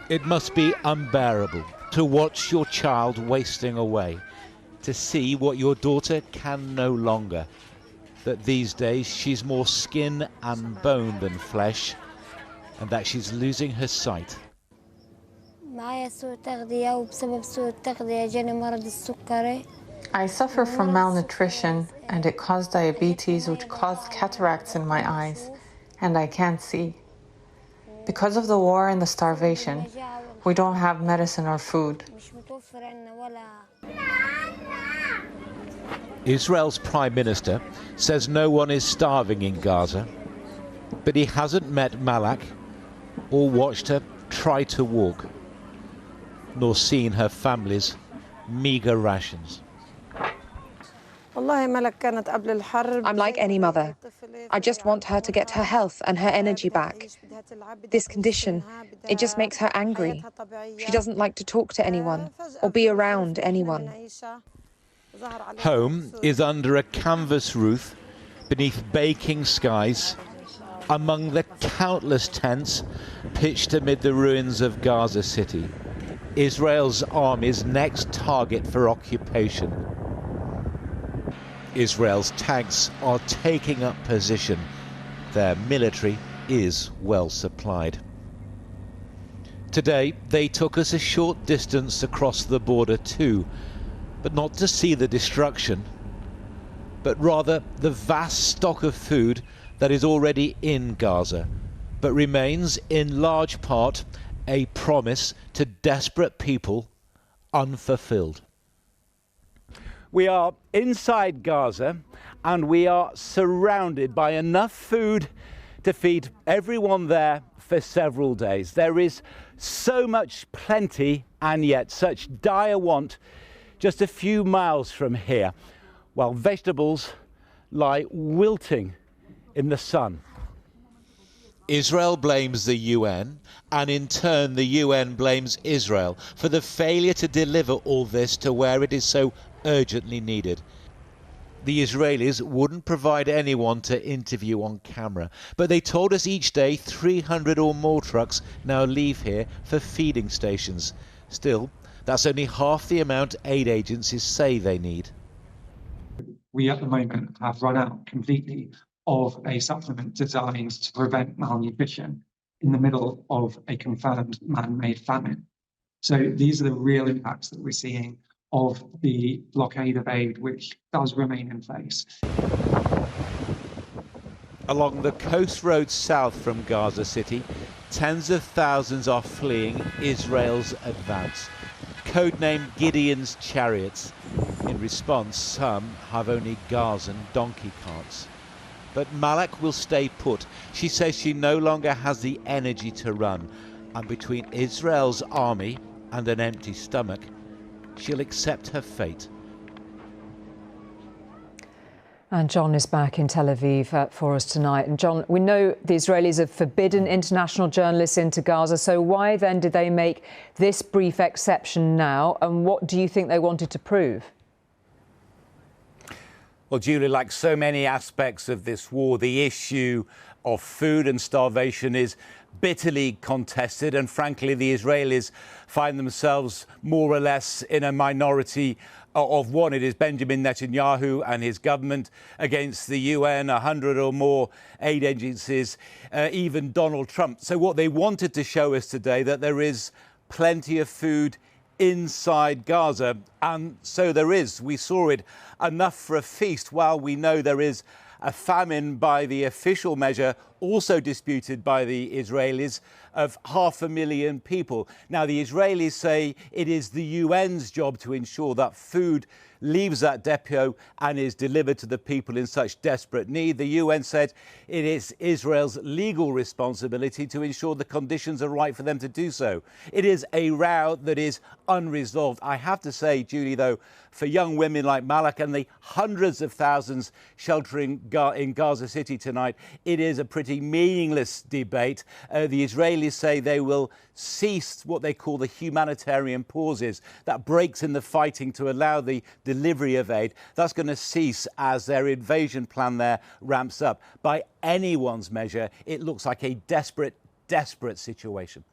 It must be unbearable to watch your child wasting away, to see what your daughter can no longer, that these days she's more skin and bone than flesh, and that she's losing her sight. I suffer from malnutrition, and it caused diabetes, which caused cataracts in my eyes, and I can't see. Because of the war and the starvation, we don't have medicine or food. Israel's Prime Minister says no one is starving in Gaza, but he hasn't met Malak or watched her try to walk, nor seen her family's meagre rations. I'm like any mother. I just want her to get her health and her energy back. This condition, it just makes her angry. She doesn't like to talk to anyone or be around anyone. Home is under a canvas roof, beneath baking skies, among the countless tents pitched amid the ruins of Gaza City, Israel's army's next target for occupation. Israel's tanks are taking up position. Their military is well supplied. Today, they took us a short distance across the border too, but not to see the destruction, but rather the vast stock of food that is already in Gaza, but remains in large part a promise to desperate people unfulfilled. We are inside Gaza and we are surrounded by enough food to feed everyone there for several days. There is so much plenty and yet such dire want just a few miles from here, while vegetables lie wilting in the sun. Israel blames the UN, and in turn the UN blames Israel for the failure to deliver all this to where it is so urgently needed. The Israelis wouldn't provide anyone to interview on camera, but they told us each day 300 or more trucks now leave here for feeding stations. Still, that's only half the amount aid agencies say they need. We at the moment have run out completely of a supplement designed to prevent malnutrition in the middle of a confirmed man-made famine. So these are the real impacts that we're seeing of the blockade of aid, which does remain in place. Along the coast road south from Gaza City, tens of thousands are fleeing Israel's advance, codenamed Gideon's Chariots. In response, some have only Gazan donkey carts. But Malak will stay put. She says she no longer has the energy to run, and between Israel's army and an empty stomach, she'll accept her fate. And John is back in Tel Aviv for us tonight. And John, we know the Israelis have forbidden international journalists into Gaza, so why then did they make this brief exception now? And what do you think they wanted to prove? Well, Julie, like so many aspects of this war, the issue of food and starvation is bitterly contested, and frankly the Israelis find themselves more or less in a minority of one. It is Benjamin Netanyahu and his government against the UN, 100 or more aid agencies, even Donald Trump. So what they wanted to show us today, that there is plenty of food inside Gaza, and so there is. We saw it, enough for a feast, while we know there is a famine by the official measure, also disputed by the Israelis, of 500,000 people. Now, the Israelis say it is the UN's job to ensure that food leaves that depot and is delivered to the people in such desperate need. The UN said it is Israel's legal responsibility to ensure the conditions are right for them to do so. It is a row that is unresolved. I have to say, Julie, though, for young women like Malak and the hundreds of thousands sheltering in Gaza City tonight, it is a pretty meaningless debate. The Israelis say they will cease what they call the humanitarian pauses, that breaks in the fighting to allow the delivery of aid. That's going to cease as their invasion plan there ramps up. By anyone's measure, it looks like a desperate situation.